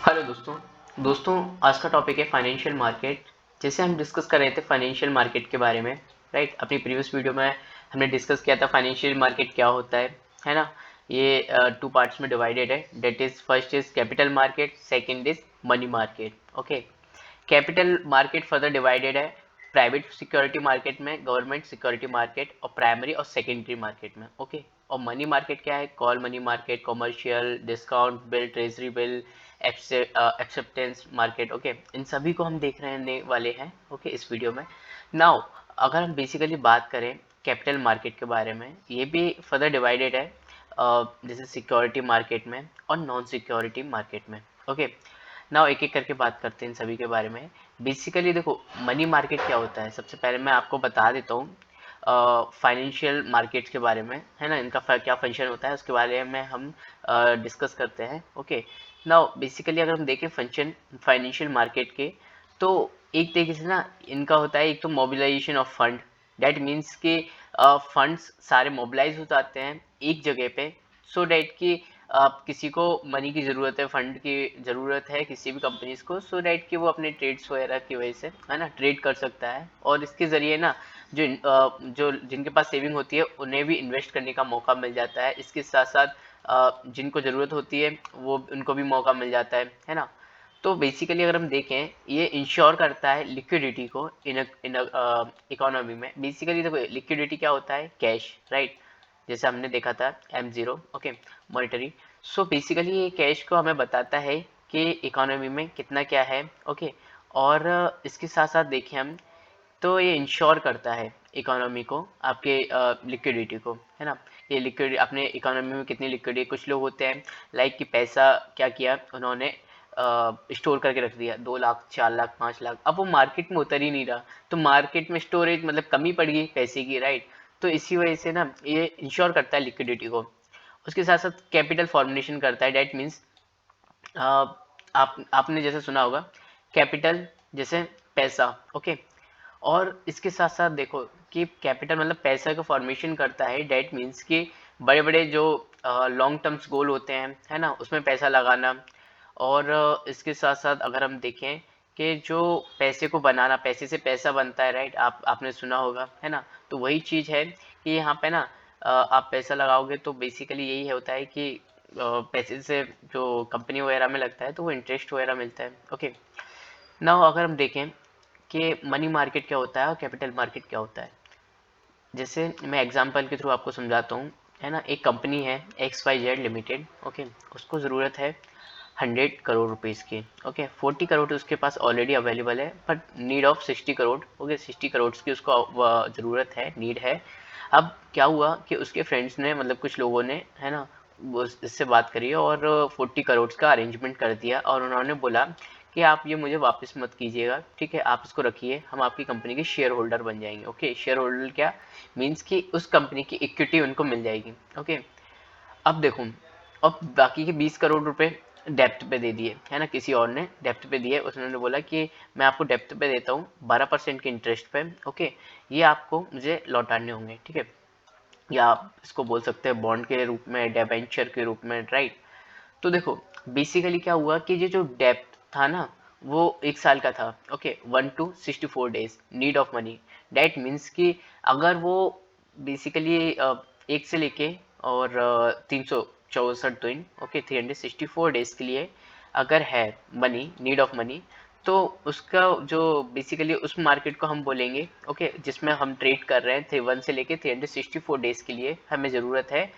Hello दोस्तों आज का टॉपिक है फाइनेंशियल मार्केट। जैसे हम डिस्कस कर रहे थे फाइनेंशियल मार्केट के बारे में, राइट। अपनी प्रीवियस वीडियो में हमने डिस्कस किया था फाइनेंशियल मार्केट क्या होता है ना। ये टू पार्ट्स में डिवाइडेड है। That is first is capital market, second is money market. Okay, capital market further divided है प्राइवेट सिक्योरिटी मार्केट में, गवर्नमेंट सिक्योरिटी मार्केट और प्राइमरी और सेकेंडरी मार्केट में। ओके, और मनी मार्केट क्या है? Call money market, commercial, discount bill, treasury bill, acceptance market. Okay, इन सभी को हम देख रहने वाले हैं ओके इस वीडियो में। नाउ अगर हम बेसिकली बात करें कैपिटल मार्केट के बारे में, ये भी फर्दर डिवाइडेड है जैसे सिक्योरिटी मार्केट में और नॉन सिक्योरिटी मार्केट में। ओके, नाउ एक एक करके बात करते हैं इन सभी के बारे में। बेसिकली देखो मनी मार्केट क्या होता है, सबसे पहले मैं आपको बता देता हूँ फाइनेंशियल मार्केट्स के बारे में, है ना। इनका क्या फंक्शन होता है उसके बारे में हम डिस्कस करते हैं। ओके, नाउ बेसिकली अगर हम देखें फंक्शन फाइनेंशियल मार्केट के, तो एक तरीके से ना इनका होता है एक तो mobilisation of fund. That means कि फंड्स सारे मोबिलाइज हो जाते हैं एक जगह पे, सो डैट कि किसी को मनी की ज़रूरत है, फंड की ज़रूरत है किसी भी कंपनीज को, सो डैट कि वो अपने ट्रेड्स वगैरह की वजह से, है ना, ट्रेड कर सकता है। और इसके ज़रिए ना जो जिनके पास सेविंग होती है उन्हें भी इन्वेस्ट करने का मौका मिल जाता है। इसके साथ साथ जिनको ज़रूरत होती है वो उनको भी मौका मिल जाता है ना। तो बेसिकली अगर हम देखें, ये इंश्योर करता है लिक्विडिटी को इन इकोनॉमी में। बेसिकली देखो लिक्विडिटी क्या होता है? Cash, right. जैसे हमने देखा था M0, okay, monetary. So basically ये कैश को हमें बताता है कि इकोनॉमी में कितना क्या है। ओके, और इसके साथ साथ देखें हम, तो ये इंश्योर करता है इकोनॉमी को, आपके लिक्विडिटी को, है ना। ये लिक्विड अपने इकोनॉमी में कितनी लिक्विडिटी, कुछ लोग होते हैं लाइक कि पैसा क्या किया उन्होंने, स्टोर करके रख दिया 2 लाख 4 लाख 5 लाख, अब वो मार्केट में उतर ही नहीं रहा, तो मार्केट में स्टोरेज मतलब कमी पड़ गई पैसे की, राइट। तो इसी वजह से ना ये इंश्योर करता है लिक्विडिटी को। उसके साथ साथ कैपिटल फॉर्मेशन करता है। डैट मीन्स आपने जैसे सुना होगा कैपिटल जैसे पैसा। ओके, और इसके साथ साथ देखो कि कैपिटल मतलब पैसा का फॉर्मेशन करता है। डैट मीन्स कि बड़े बड़े जो लॉन्ग टर्म्स गोल होते हैं, है ना, उसमें पैसा लगाना। और इसके साथ साथ अगर हम देखें कि जो पैसे को बनाना, पैसे से पैसा बनता है, राइट, आपने सुना होगा, है ना। तो वही चीज़ है कि यहाँ पे ना आप पैसा लगाओगे तो बेसिकली यही होता है कि पैसे से जो कंपनी वगैरह में लगता है तो वो इंटरेस्ट वगैरह मिलता है। ओके, नाउ अगर हम देखें कि मनी मार्केट क्या होता है और कैपिटल मार्केट क्या होता है, जैसे मैं एग्जांपल के थ्रू आपको समझाता हूँ, है ना। एक कंपनी है XYZ लिमिटेड, ओके, उसको ज़रूरत है 100 करोड़ रुपीज़ की। ओके, 40 करोड़ उसके पास ऑलरेडी अवेलेबल है, but need of 60 crore. Okay, 60 crore की उसको ज़रूरत है, नीड है। अब क्या हुआ कि उसके फ्रेंड्स ने, मतलब कुछ लोगों ने, है ना, वो इससे बात करी और 40 करोड़ का अरेंजमेंट कर दिया, और उन्होंने बोला कि आप ये मुझे वापस मत कीजिएगा, ठीक है, आप इसको रखिए, हम आपकी कंपनी के शेयर होल्डर बन जाएंगे। ओके, शेयर होल्डर क्या मीन्स कि उस कंपनी की इक्विटी उनको मिल जाएगी। ओके, अब देखो, अब बाकी के 20 करोड़ रुपए डेप्थ पे दे दिए, है ना, किसी और ने डेप्थ पे दिए। उसने बोला कि मैं आपको डेप्थ पे देता हूँ 12% के इंटरेस्ट पे। ओके, ये आपको मुझे लौटाने होंगे, ठीक है, या आप इसको बोल सकते हैं बॉन्ड के रूप में, डेबेंचर के रूप में, राइट। तो देखो बेसिकली क्या हुआ कि ये जो डेप्थ था ना वो 1 साल का था। Okay, 1 to 64 days need of money. That means कि अगर वो बेसिकली 1 से लेके और 364 दिन, ओके, 364 डेज के लिए अगर है मनी, नीड ऑफ मनी, तो उसका जो बेसिकली उस मार्केट को हम बोलेंगे, ओके, जिसमें हम ट्रेड कर रहे हैं थे 1 से लेके 364 डेज के लिए हमें ज़रूरत है,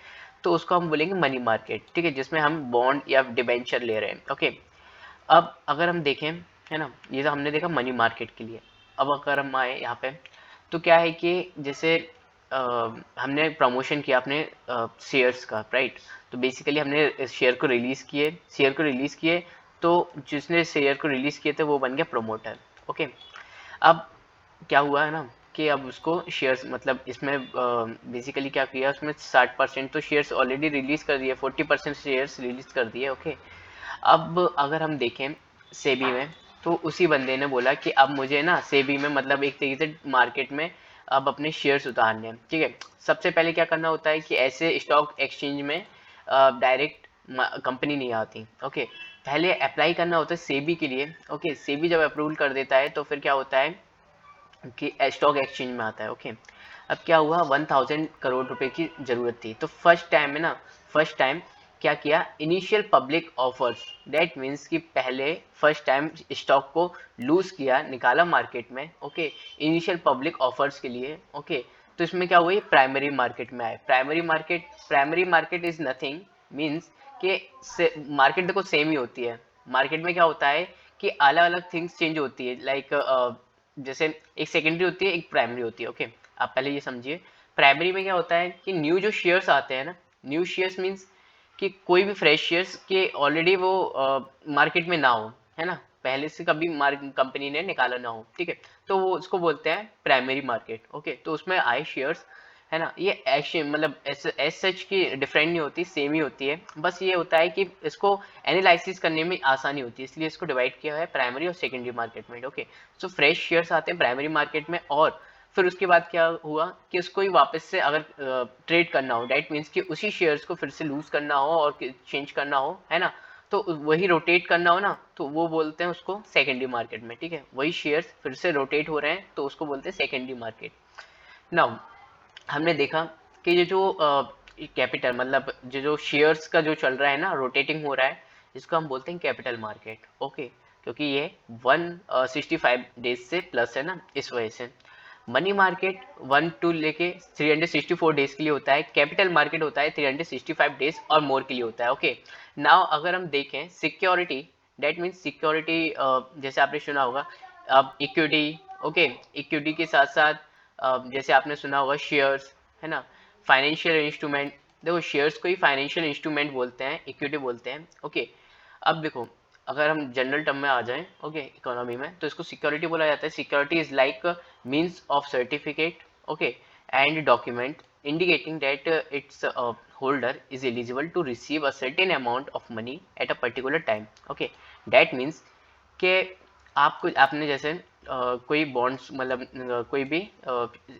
तो उसको हम बोलेंगे मनी मार्केट, ठीक है, जिसमें हम बॉन्ड या डिबेंचर ले रहे हैं। ओके, अब अगर हम देखें, है ना, ये तो हमने देखा मनी मार्केट के लिए। अब अगर हम आए यहाँ पे, तो क्या है कि जैसे हमने प्रमोशन किया अपने शेयर्स का, राइट। तो बेसिकली हमने इस शेयर को रिलीज़ किए, तो जिसने शेयर को रिलीज़ किए थे वो बन गया प्रमोटर। ओके, अब क्या हुआ है ना कि अब उसको शेयर्स, मतलब इसमें बेसिकली क्या किया, उसमें 60% तो शेयर्स ऑलरेडी रिलीज कर दिए, 40% शेयर्स रिलीज कर दिए। ओके, अब अगर हम देखें सेबी में, तो उसी बंदे ने बोला कि अब मुझे ना सेबी में, मतलब एक तरीके से मार्केट में अब अपने शेयर्स उतारने हैं, ठीक है। सबसे पहले क्या करना होता है कि ऐसे स्टॉक एक्सचेंज में डायरेक्ट कंपनी नहीं आती। ओके, पहले अप्लाई करना होता है सेबी के लिए। ओके, सेबी जब अप्रूवल कर देता है तो फिर क्या होता है कि स्टॉक एक्सचेंज में आता है। ओके, अब क्या हुआ, 1000 करोड़ रुपए की जरूरत थी, तो फर्स्ट टाइम है ना, फर्स्ट टाइम क्या किया, initial public offers, that means कि पहले फर्स्ट टाइम स्टॉक को लूज किया, निकाला मार्केट में। ओके, इनिशियल पब्लिक ऑफर्स के लिए। ओके, तो इसमें क्या हुआ, प्राइमरी मार्केट में आए। Primary market is nothing, means कि मार्केट देखो सेम ही होती है। मार्केट में क्या होता है कि अलग अलग थिंग्स चेंज होती है, लाइक जैसे एक सेकेंडरी होती है, एक प्राइमरी होती है। ओके, आप पहले ये समझिए, प्राइमरी में क्या होता है कि न्यू जो शेयर्स आते हैं ना, न्यू शेयर्स मीन्स कि कोई भी फ्रेश शेयर्स के ऑलरेडी वो मार्केट में ना हो, है ना, पहले से कभी कंपनी ने निकाला ना हो, ठीक है, तो वो उसको बोलते हैं प्राइमरी मार्केट। ओके, तो उसमें आए शेयर्स, है ना, ये ऐसे मतलब एस सच की डिफरेंट नहीं होती, सेम ही होती है, बस ये होता है कि इसको एनालिसिस करने में आसानी होती है, इसलिए इसको डिवाइड किया है प्राइमरी और सेकेंडरी मार्केट में। ओके, सो फ्रेश शेयर्स आते हैं प्राइमरी मार्केट में, और फिर उसके बाद क्या हुआ कि उसको ही वापस से अगर ट्रेड करना हो, दैट मीन्स कि उसी शेयर्स को फिर से लूज करना हो और चेंज करना हो, है ना, तो वही रोटेट करना हो ना, तो वो बोलते हैं उसको सेकेंडरी मार्केट में। ठीक है, वही शेयर्स फिर से रोटेट हो रहे हैं तो उसको बोलते हैं सेकेंडरी मार्केट। नाउ हमने देखा कि ये जो कैपिटल मतलब जो शेयर्स का जो चल रहा है ना, रोटेटिंग हो रहा है, इसको हम बोलते हैं कैपिटल मार्केट। ओके, क्योंकि ये 165 डेज से प्लस है ना, इस वजह से। मनी मार्केट 1 टू लेके 364 डेज के लिए होता है, कैपिटल मार्केट होता है 365 डेज और मोर के लिए होता है। ओके, नाउ अगर हम देखें सिक्योरिटी, डेट मीन्स सिक्योरिटी, जैसे आपने सुना होगा अब इक्विटी। ओके, इक्विटी के साथ साथ जैसे आपने सुना होगा शेयर्स, है ना, फाइनेंशियल इंस्ट्रूमेंट। देखो शेयर्स को ही फाइनेंशियल इंस्ट्रूमेंट बोलते हैं, इक्विटी बोलते हैं। ओके, अब देखो अगर हम जनरल टर्म में आ जाएं, ओके, इकोनॉमी में, तो इसको सिक्योरिटी बोला जाता है। Security is like means of certificate, okay, and document indicating that it's holder is eligible to receive a certain amount of money at a particular time. Okay, that means कि आपको आपने जैसे कोई बॉन्ड्स मतलब कोई भी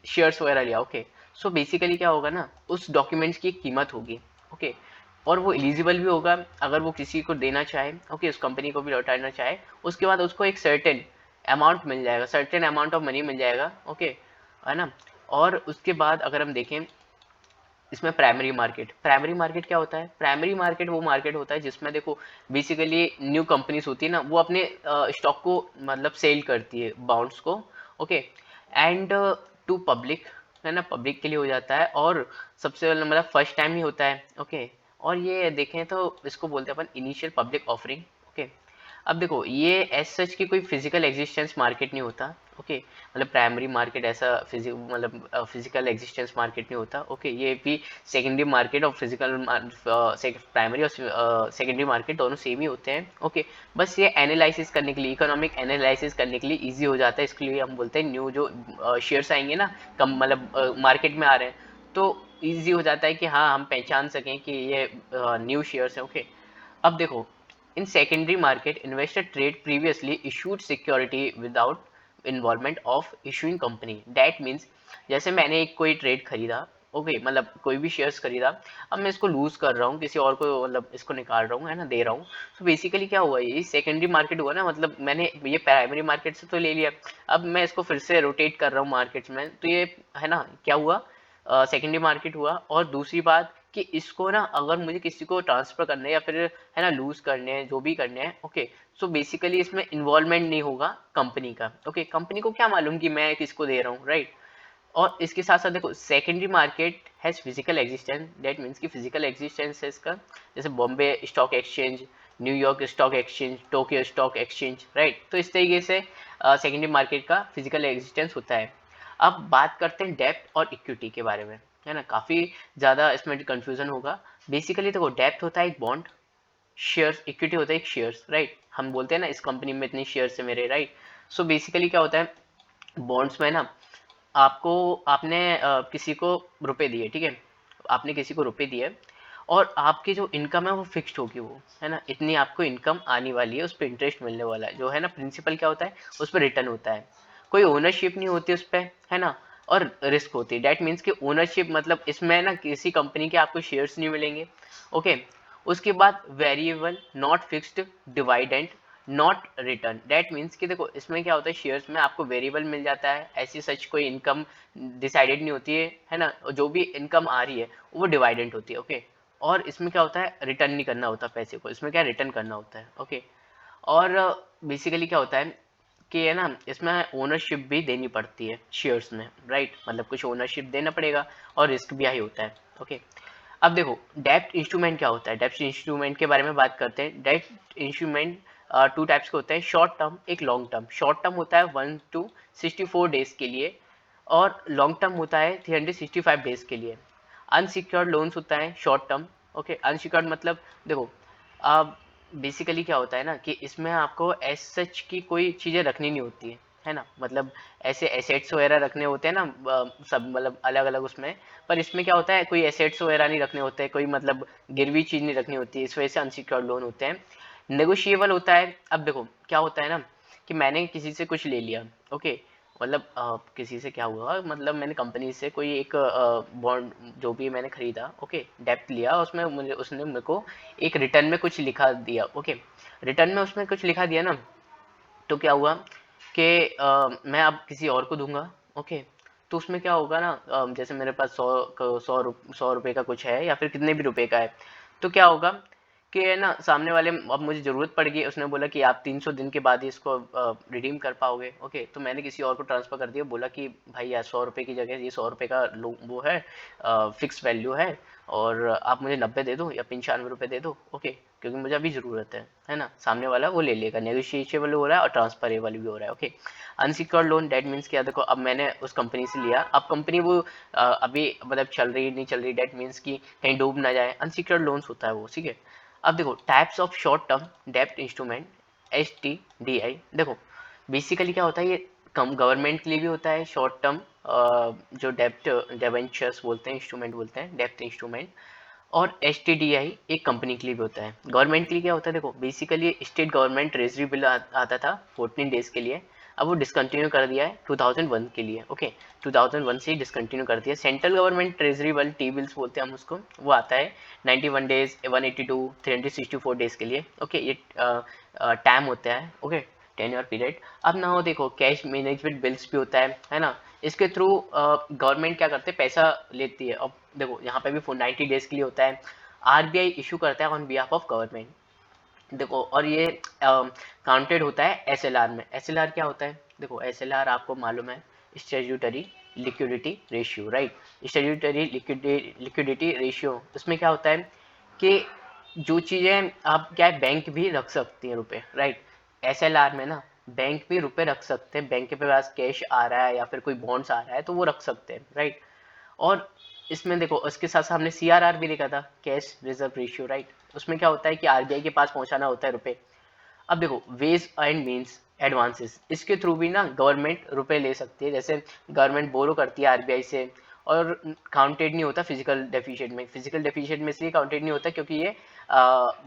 शेयर्स वगैरह लिया। ओके, सो बेसिकली क्या होगा ना, उस डॉक्यूमेंट्स की कीमत होगी। ओके, और वो एलिजिबल भी होगा अगर वो किसी को देना चाहे। ओके, उस कंपनी को भी लौटाना चाहे, उसके बाद उसको एक सर्टेन अमाउंट मिल जाएगा, सर्टेन अमाउंट ऑफ मनी मिल जाएगा। ओके, है ना, और उसके बाद अगर हम देखें इसमें प्राइमरी मार्केट क्या होता है, प्राइमरी मार्केट वो मार्केट होता है जिसमें देखो बेसिकली न्यू कंपनीज होती है ना, वो अपने स्टॉक को मतलब सेल करती है, बाउंड्स को। ओके, एंड टू पब्लिक, है ना, पब्लिक के लिए हो जाता है, और सबसे मतलब फर्स्ट टाइम ही होता है। ओके, और ये देखें तो इसको बोलते हैं अपन इनिशियल पब्लिक ऑफरिंग। ओके, अब देखो ये एज सच की कोई फिजिकल एग्जिस्टेंस मार्केट नहीं होता। ओके, मतलब प्राइमरी मार्केट ऐसा मतलब फिजिकल एग्जिस्टेंस मार्केट नहीं होता। ओके, ये भी सेकेंडरी मार्केट और फिजिकल प्राइमरी और सेकेंडरी मार्केट दोनों सेम ही होते हैं। ओके, बस ये एनालिसिस करने के लिए, इकोनॉमिक एनालिसिस करने के लिए इजी हो जाता है, इसके लिए हम बोलते हैं न्यू जो शेयर्स आएंगे ना, कम मतलब मार्केट में आ रहे हैं, तो ईजी हो जाता है कि हाँ हम पहचान सकें कि ये न्यू शेयर्स हैं। ओके, अब देखो in secondary market investor trade previously issued security without involvement of issuing company, that means जैसे मैंने एक कोई ट्रेड खरीदा, ओके, मतलब कोई भी शेयर्स खरीदा, अब मैं इसको लूज कर रहा हूँ, किसी और को मतलब इसको निकाल रहा हूँ, है ना, दे रहा हूँ, तो बेसिकली क्या हुआ, ये सेकेंडरी मार्केट हुआ ना, मतलब मैंने ये प्राइमरी मार्केट से तो ले लिया, अब मैं इसको फिर से रोटेट कर रहा हूँ मार्केट्स में, तो ये है ना क्या हुआ, सेकेंडरी मार्केट हुआ। और दूसरी बात कि इसको ना अगर मुझे किसी को ट्रांसफर करने या फिर है ना लूज करने हैं, जो भी करने हैं, ओके, सो बेसिकली इसमें इन्वॉल्वमेंट नहीं होगा कंपनी का। ओके, कंपनी को क्या मालूम कि मैं किसको दे रहा हूँ, राइट। और इसके साथ साथ देखो secondary market has physical existence, that means कि फिजिकल एग्जिस्टेंस है इसका, जैसे Bombay stock exchange, New York stock exchange, Tokyo stock exchange, right, तो इस तरीके से सेकेंडरी मार्केट का फिजिकल एग्जिस्टेंस होता है। अब बात करते हैं डेप्थ और इक्विटी के बारे में, है ना, काफ़ी ज़्यादा इसमें कंफ्यूजन होगा। बेसिकली देखो डेप्थ होता है एक बॉन्ड, शेयर्स, इक्विटी होता है एक शेयर्स, राइट, हम बोलते हैं ना इस कंपनी में इतनी शेयर्स है मेरे, राइट। सो बेसिकली क्या होता है बॉन्ड्स में ना, आपको आपने किसी को रुपए दिए, ठीक है, आपने किसी को रुपए दिए, और आपकी जो इनकम है वो फिक्स्ड होगी, वो है ना, इतनी आपको इनकम आने वाली है, उस पर इंटरेस्ट मिलने वाला है, जो है ना प्रिंसिपल क्या होता है उस पर रिटर्न होता है, कोई ओनरशिप नहीं होती उस पर, है ना, और रिस्क होती है, डैट मीन्स कि ओनरशिप मतलब इसमें ना किसी कंपनी के आपको शेयर्स नहीं मिलेंगे। ओके, उसके बाद variable not fixed dividend not return, that means कि देखो इसमें क्या होता है, शेयर्स में आपको वेरिएबल मिल जाता है, ऐसी सच कोई इनकम डिसाइडेड नहीं होती है ना, जो भी इनकम आ रही है वो डिवाइडेंड होती है, ओके। और इसमें क्या होता है, रिटर्न नहीं करना होता पैसे को, इसमें क्या रिटर्न करना होता है, ओके। और बेसिकली क्या होता है कि है ना, इसमें ओनरशिप भी देनी पड़ती है शेयर्स में, राइट, मतलब कुछ ओनरशिप देना पड़ेगा और रिस्क भी हाई होता है, ओके। अब देखो डेब्ट इंस्ट्रूमेंट क्या होता है, डेब्ट इंस्ट्रूमेंट के बारे में बात करते हैं। डेब्ट इंस्ट्रूमेंट टू टाइप्स के होते हैं, शॉर्ट टर्म एक लॉन्ग टर्म। शॉर्ट टर्म होता है 1 to 64 डेज के लिए और लॉन्ग टर्म होता है 365 डेज के लिए। अनसिक्योर्ड लोन्स होता है शॉर्ट टर्म, ओके। अनसिक्योर्ड मतलब देखो अब बेसिकली क्या होता है ना कि इसमें आपको एज सच की कोई चीज़ें रखनी नहीं होती है ना, मतलब ऐसे एसेट्स वगैरह रखने होते हैं ना, सब मतलब अलग अलग उसमें। पर इसमें क्या होता है, कोई एसेट्स वगैरह नहीं रखने होते, कोई मतलब गिरवी चीज़ नहीं रखनी होती, इस वजह से अनसिक्योर्ड लोन होते हैं। नेगोशिएबल होता है। अब देखो क्या होता है ना कि मैंने किसी से कुछ ले लिया, ओके, मतलब किसी से क्या हुआ, मतलब मैंने कंपनी से कोई एक बॉन्ड जो भी मैंने खरीदा, ओके, डेप्ट लिया, उसमें मुझे उसने मेरे को एक रिटर्न में कुछ लिखा दिया, ओके। रिटर्न में उसमें कुछ लिखा दिया ना, तो क्या हुआ कि मैं अब किसी और को दूंगा, ओके। तो उसमें क्या होगा ना, जैसे मेरे पास 100 रुपये का कुछ है या फिर कितने भी रुपए का है, तो क्या होगा कि है ना, सामने वाले अब मुझे ज़रूरत पड़ गई, उसने बोला कि आप 300 दिन के बाद ही इसको रिडीम कर पाओगे, ओके। तो मैंने किसी और को ट्रांसफ़र कर दिया, बोला कि भाई यार 100 रुपये की जगह ये 100 रुपये का वो है, फिक्स वैल्यू है, और आप मुझे 90 दे दो या 95 रुपये दे दो, ओके, क्योंकि मुझे अभी ज़रूरत है ना। सामने वाला वो ले लेगा, नेगोशिएबल हो रहा है और ट्रांसफरेबल भी हो रहा है, okay. Unsecured loan that means क्या, देखो अब मैंने उस कंपनी से लिया, अब कंपनी वो अभी मतलब चल रही नहीं चल रही, डेट मीन्स कि कहीं डूब ना जाए, अनसिक्योर्ड लोन्स होता है वो, ठीक है। अब देखो टाइप्स ऑफ शॉर्ट टर्म डेप्ट इंस्ट्रूमेंट, STDI। देखो बेसिकली क्या होता है, ये कम गवर्नमेंट के लिए भी होता है शॉर्ट टर्म, जो डेप्ट डेवेंचर्स बोलते हैं, इंस्ट्रूमेंट बोलते हैं, डेप्ट इंस्ट्रूमेंट। और STDI एक कंपनी के लिए भी होता है। गवर्नमेंट के लिए क्या होता है, देखो basically state government treasury bill आता था 14 डेज के लिए, अब वो डिसकंटिन्यू कर दिया है 2001 के लिए, ओके। 2001 से ही डिसकंटिन्यू कर दिया। Central government treasury bill, T bills बोलते हैं हम उसको, वो आता है 91 डेज, 182, 364 डेज के लिए, ओके। ये टाइम होता है, ओके, टेन्योर पीरियड। अब ना हो देखो कैश मैनेजमेंट बिल्स भी होता है ना, इसके थ्रू गवर्नमेंट क्या करते हैं, पैसा लेती है। अब देखो यहाँ पे भी 90 डेज के लिए होता है। RBI इशू करता है ऑन बिहाफ ऑफ गवर्नमेंट, देखो, और ये काउंटेड होता है SLR में। SLR क्या होता है, देखो SLR आपको मालूम है, statutory liquidity ratio, right. Statutory liquidity ratio, उसमें क्या होता है कि जो चीज़ें आप क्या है, बैंक भी रख सकती हैं रुपए, राइट। SLR में ना बैंक भी रुपए रख सकते हैं, बैंक के पास कैश आ रहा है या फिर कोई बॉन्ड्स आ रहा है तो वो रख सकते हैं, राइट। और इसमें देखो उसके साथ साथ हमने CRR भी देखा था, कैश रिजर्व रेशियो, राइट। उसमें क्या होता है कि RBI के पास पहुंचाना होता है रुपए। अब देखो वेज एंड मीन्स एडवांसेस, इसके थ्रू भी ना गवर्नमेंट रुपए ले सकती है, जैसे गवर्नमेंट बोरो करती है RBI से, और काउंटेड नहीं होता फिजिकल डेफिशिएंट में। फिजिकल डेफिशिएंट में इसलिए काउंटेड नहीं होता क्योंकि ये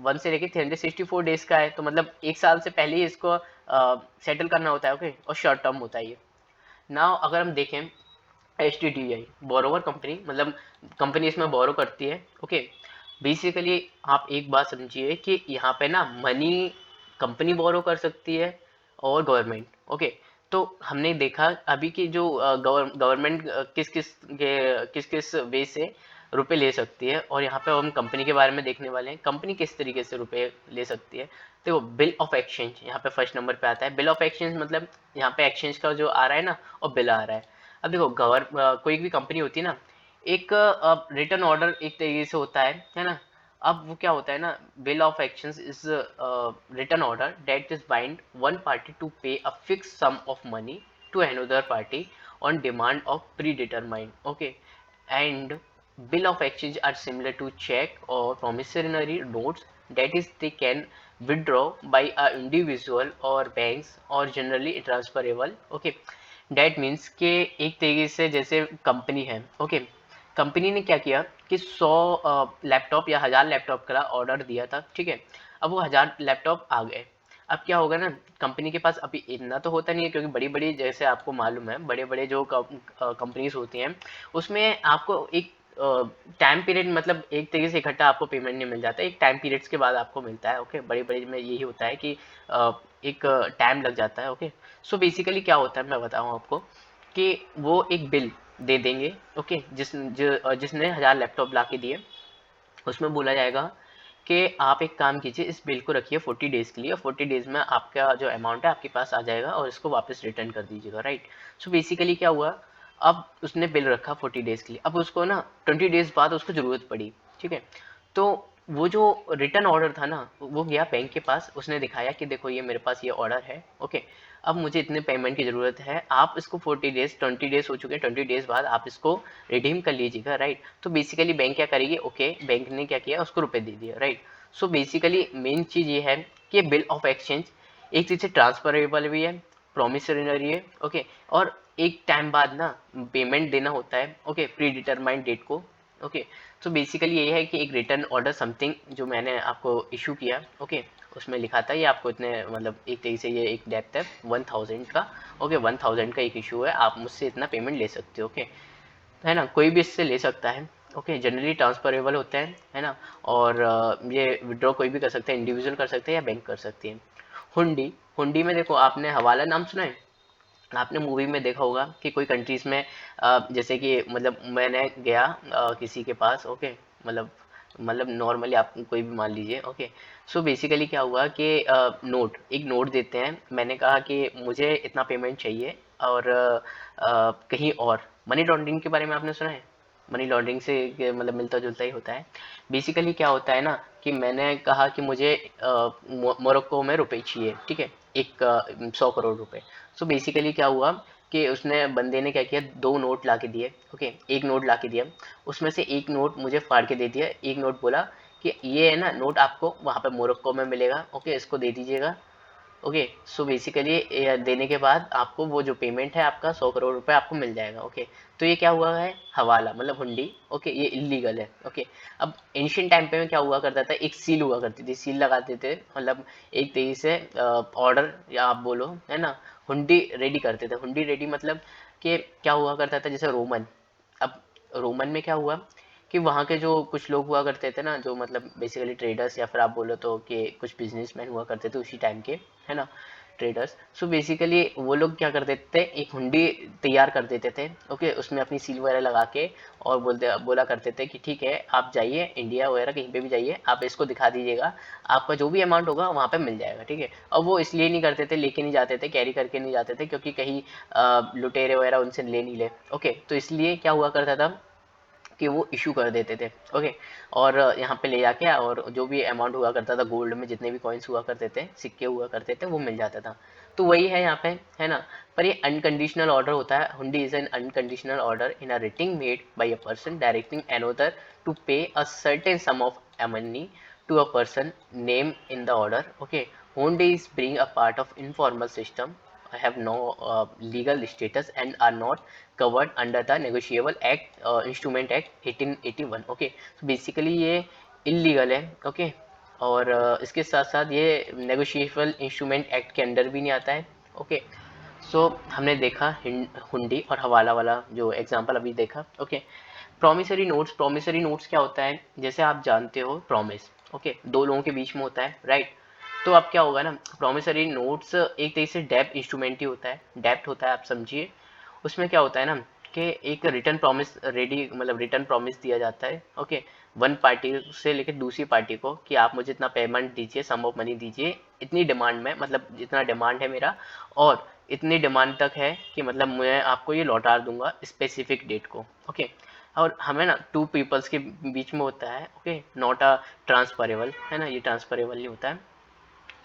1 से लेके 364 डेज का है, तो मतलब एक साल से पहले ही इसको सेटल करना होता है, ओके। और शॉर्ट टर्म होता है ये। नाउ अगर हम देखें STDI, बोरोवर कंपनी, मतलब कंपनी इसमें बोरो करती है, ओके। बेसिकली आप एक बात समझिए कि यहाँ पे ना मनी कंपनी बोरो कर सकती है और गवर्नमेंट, ओके। तो हमने देखा अभी की जो गवर्नमेंट किस किस वे से रुपए ले सकती है, और यहाँ पे हम कंपनी के बारे में देखने वाले हैं, कंपनी किस तरीके से रुपए ले सकती है। देखो बिल ऑफ एक्सचेंज यहाँ पे फर्स्ट नंबर पे आता है। बिल ऑफ एक्सचेंज मतलब यहाँ पे एक्सचेंज का जो आ रहा है ना, और बिल आ रहा है। अब देखो कोई भी कंपनी होती है ना, एक रिटर्न ऑर्डर एक तरीके से होता है ना। अब वो क्या होता है ना, bill of exchange is written order that is bind one party to pay a fix sum of money to another party on demand of predetermined, okay. And bill of exchange are similar to check or promissory notes, that is they can withdraw by a individual or banks or generally transferable, okay। That means के एक तरीके से जैसे company है, okay. Company ने क्या किया कि 100 लैपटॉप या 1000 लैपटॉप का ऑर्डर दिया था, ठीक है। अब वो 1000 लैपटॉप आ गए। अब क्या होगा ना, कंपनी के पास अभी इतना तो होता नहीं है, क्योंकि बड़ी बड़ी जैसे आपको मालूम है, बड़े बड़े जो कंपनीज होती हैं उसमें आपको एक टाइम पीरियड मतलब एक तरीके से इकट्ठा आपको पेमेंट नहीं मिल जाता, एक टाइम पीरियड्स के बाद आपको मिलता है। ओके, बड़ी बड़ी में यही होता है कि एक टाइम लग जाता है। ओके, सो बेसिकली क्या होता है मैं बताऊँ आपको कि वो एक बिल दे देंगे। ओके, जिसने 1000 लैपटॉप ला के दिए, उसमें बोला जाएगा कि आप एक काम कीजिए, इस बिल को रखिए 40 डेज़ के लिए, और 40 डेज़ में आपका जो अमाउंट है आपके पास आ जाएगा और इसको वापस रिटर्न कर दीजिएगा, राइट। सो बेसिकली क्या हुआ, अब उसने बिल रखा 40 डेज़ के लिए, अब उसको ना 20 डेज़ बाद उसको ज़रूरत पड़ी, ठीक है। तो वो जो रिटर्न ऑर्डर था ना, वो गया बैंक के पास, उसने दिखाया कि देखो ये मेरे पास ये ऑर्डर है। ओके, अब मुझे इतने पेमेंट की ज़रूरत है, आप इसको 40 डेज़ 20 डेज़ हो चुके हैं, 20 डेज़ बाद आप इसको रिडीम कर लीजिएगा, राइट। तो बेसिकली बैंक क्या करेगी, ओके, बैंक ने क्या किया, उसको रुपए दे दिया, राइट। सो बेसिकली मेन चीज़ ये है कि बिल ऑफ एक्सचेंज एक चीज़ से ट्रांसफरेबल भी है, प्रोमिसरी है। ओके, और एक टाइम बाद ना पेमेंट देना होता है, ओके, प्री डिटरमाइंड डेट को। ओके, तो बेसिकली ये है कि एक रिटर्न ऑर्डर समथिंग जो मैंने आपको इशू किया, ओके, उसमें लिखा था ये आपको इतने मतलब एक तरीके से ये एक डेप्थ है 1000 का। ओके, 1000 का एक इशू है, आप मुझसे इतना पेमेंट ले सकते हो। ओके, है ना, कोई भी इससे ले सकता है। ओके, जनरली ट्रांसफरेबल होते हैं, है ना। और ये विड्रॉ कोई भी कर सकते हैं, इंडिविजुअल कर सकते हैं या बैंक कर सकती है। हुंडी, हुंडी में देखो, आपने हवाला नाम सुना है? आपने मूवी में देखा होगा कि कोई कंट्रीज में जैसे कि मतलब मैंने गया किसी के पास। ओके, मतलब नॉर्मली आप कोई भी मान लीजिए। ओके, सो बेसिकली क्या हुआ कि एक नोट देते हैं, मैंने कहा कि मुझे इतना पेमेंट चाहिए, और कहीं और मनी लॉन्ड्रिंग के बारे में आपने सुना है? मनी लॉन्ड्रिंग से मतलब मिलता जुलता ही होता है। बेसिकली क्या होता है ना कि मैंने कहा कि मुझे मोरक्को में रुपए चाहिए, ठीक है, एक 100 करोड़ रुपए। सो बेसिकली क्या हुआ कि उसने बंदे ने क्या किया, दो नोट ला के दिए। ओके, एक नोट ला के दिया, उसमें से एक नोट मुझे फाड़ के दे दिया, एक नोट बोला कि ये है ना नोट, आपको वहाँ पे मोरक्को में मिलेगा। ओके, इसको दे दीजिएगा। ओके, सो बेसिकली देने के बाद आपको वो जो पेमेंट है आपका 100 करोड़ रुपए आपको मिल जाएगा। ओके, तो ये क्या हुआ है, हवाला मतलब हुंडी। ओके, ये इलीगल है। ओके, अब एंशियंट टाइम पे में क्या हुआ करता था, एक सील हुआ करती थी, सील लगाते थे, मतलब एक तरीके से ऑर्डर या आप बोलो, है ना, हुंडी रेडी करते थे। हुंडी रेडी मतलब कि क्या हुआ करता था, जैसे रोमन, अब रोमन में क्या हुआ कि वहाँ के जो कुछ लोग हुआ करते थे ना, जो मतलब बेसिकली ट्रेडर्स, या फिर आप बोलो तो कि कुछ बिजनेसमैन हुआ करते थे उसी टाइम के, है ना, ट्रेडर्स। सो बेसिकली वो लोग क्या कर देते थे, एक हुंडी तैयार कर देते थे। ओके, उसमें अपनी सील वगैरह लगा के, और बोला करते थे कि ठीक है, आप जाइए इंडिया वगैरह कहीं पे भी जाइए, आप इसको दिखा दीजिएगा, आपका जो भी अमाउंट होगा वहाँ पे मिल जाएगा, ठीक है। और वो इसलिए नहीं करते थे, लेके नहीं जाते थे, कैरी करके नहीं जाते थे, क्योंकि कहीं लुटेरे वगैरह उनसे ले नहीं ले। ओके, तो इसलिए क्या हुआ करता था कि वो इशू कर देते थे। ओके, और यहाँ पे ले जाके, और जो भी अमाउंट हुआ करता था गोल्ड में, जितने भी कॉइन्स हुआ करते थे, सिक्के हुआ करते थे, वो मिल जाता था। तो वही है यहाँ पे, है ना। पर ये अनकंडीशनल ऑर्डर होता है। Hundi is an unconditional order in a writing made by a person directing another to pay a certain sum of money to a person named in the order. Okay, Hondies being a part of informal system have no legal status and are not covered under the Negotiable Act Instrument Act 1881. Okay, so basically ये illegal है। okay, और इसके साथ साथ ये negotiable instrument act के under भी नहीं आता है। ओके, सो हमने देखा हुंडी और हवाला वाला जो एग्जांपल अभी देखा। Okay, promissory notes, promissory notes क्या होता है, जैसे आप जानते हो प्रॉमिस, ओके, दो लोगों के बीच में होता है, राइट। तो अब क्या होगा ना, प्रॉमिसरी नोट्स एक तरीके से डेप्ट इंस्ट्रूमेंट ही होता है, डेप्ट होता है, आप समझिए। उसमें क्या होता है ना कि एक रिटर्न प्रॉमिस रेडी, मतलब रिटर्न प्रॉमिस दिया जाता है। ओके, वन पार्टी से लेकर दूसरी पार्टी को कि आप मुझे इतना पेमेंट दीजिए, सम ऑफ मनी दीजिए, इतनी डिमांड में, मतलब जितना डिमांड है मेरा, और इतनी डिमांड तक है कि मतलब मैं आपको ये लौटा दूंगा स्पेसिफिक डेट को। ओके, और हमें ना टू पीपल्स के बीच में होता है। ओके, नॉट अ ट्रांसफरेबल, है ना, ये ट्रांसफरेबल नहीं होता है,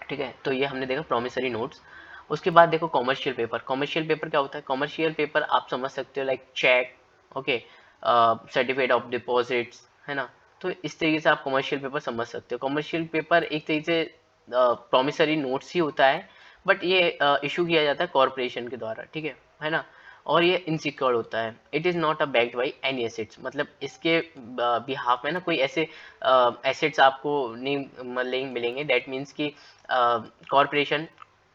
ठीक है। तो ये हमने देखा प्रॉमिसरी नोट्स। उसके बाद देखो कॉमर्शियल पेपर। कॉमर्शियल पेपर क्या होता है, कॉमर्शियल पेपर आप समझ सकते हो, like cheque, okay, certificate of deposits, है ना। तो इस तरीके से आप कॉमर्शियल पेपर समझ सकते हो। कॉमर्शियल पेपर एक तरीके से प्रॉमिसरी नोट्स ही होता है, बट ये इशू किया जाता है कॉरपोरेशन के द्वारा, ठीक है ना। और ये इनसिक्योर्ड होता है, it is not a backed by any assets, मतलब इसके बिहाफ में ना कोई ऐसे एसेट्स आपको नहीं मिलेंगे। दैट मीन्स कि कॉरपोरेशन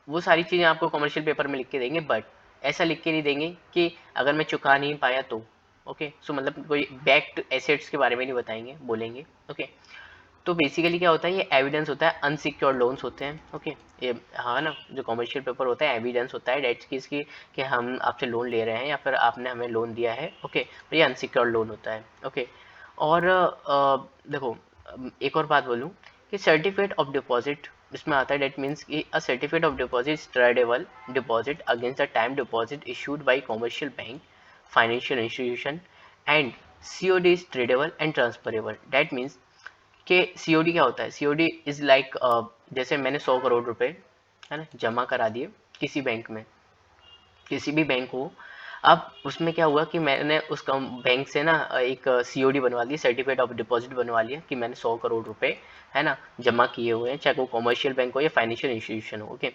वो सारी चीज़ें आपको कमर्शियल पेपर में लिख के देंगे, बट ऐसा लिख के नहीं देंगे कि अगर मैं चुका नहीं पाया तो, ओके। सो मतलब कोई बैक्ड एसेट्स के बारे में नहीं बताएंगे, बोलेंगे। ओके। तो बेसिकली क्या होता है, ये एविडेंस होता है, अनसिक्योर्ड लोन्स होते हैं। ओके। ये हाँ ना, जो कमर्शियल पेपर होता है एविडेंस होता है डेट्स की इसकी, कि हम आपसे लोन ले रहे हैं या फिर आपने हमें लोन दिया है। ओके। तो ये अनसिक्योर्ड लोन होता है। ओके। और देखो, एक और बात बोलूँ कि सर्टिफिकेट ऑफ डिपॉजिट इसमें आता है। डेट मीन्स कि a certificate of deposit tradable deposit against the time deposit issued by commercial bank, financial institution and COD is tradable and transferable. That means कि COD क्या होता है, COD इज लाइक, जैसे मैंने 100 करोड़ रुपए है ना जमा करा दिए किसी बैंक में, किसी भी बैंक हो। अब उसमें क्या हुआ कि मैंने उस बैंक से ना एक COD बनवा ली, सर्टिफिकेट ऑफ डिपॉजिट बनवा लिया कि मैंने 100 करोड़ रुपए है ना जमा किए हुए हैं, चाहे वो कॉमर्शियल बैंक हो या फाइनेंशियल इंस्टीट्यूशन हो। ओके।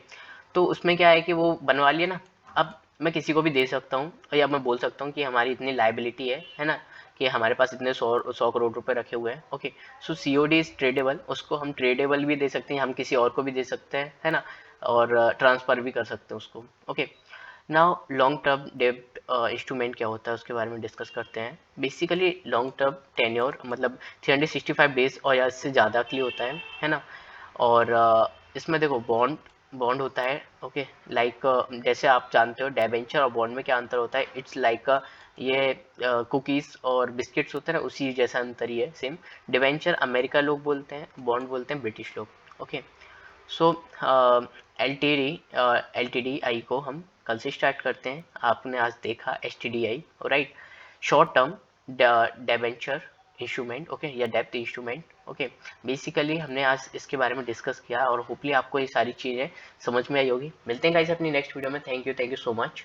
तो उसमें क्या है कि वो बनवा लिया ना, अब मैं किसी को भी दे सकता हूँ या मैं बोल सकता हूँ कि हमारी इतनी लाइबिलिटी है ना, कि हमारे पास इतने 100 करोड़ रुपए रखे हुए हैं। Okay. So COD is tradable, उसको हम ट्रेडेबल भी दे सकते हैं, हम किसी और को भी दे सकते हैं, है ना, और ट्रांसफर भी कर सकते हैं उसको। ओके। नाउ लॉन्ग टर्म डेब्ट इंस्ट्रूमेंट क्या होता है उसके बारे में डिस्कस करते हैं। बेसिकली लॉन्ग टर्म टेन्योर मतलब 365 डेज और या इससे ज़्यादा के लिए होता है ना। और इसमें देखो बॉन्ड बॉन्ड होता है। ओके। लाइक जैसे आप जानते हो डेबेंचर और बॉन्ड में क्या अंतर होता है, इट्स लाइक ये कुकीज़ और बिस्किट्स होते हैं ना, उसी जैसा अंतर ही है, सेम। डिवेंचर अमेरिका लोग बोलते हैं, बॉन्ड बोलते हैं ब्रिटिश लोग। ओके। सो LTDI को हम कल से स्टार्ट करते हैं। आपने आज देखा STDI, right, short term debenture instrument, okay, या डेप्थ इंस्ट्रूमेंट। ओके। बेसिकली हमने आज इसके बारे में डिस्कस किया और होपली आपको ये सारी चीज़ें समझ में आई होगी। मिलते हैं गाइस अपनी नेक्स्ट वीडियो में। Thank you so much.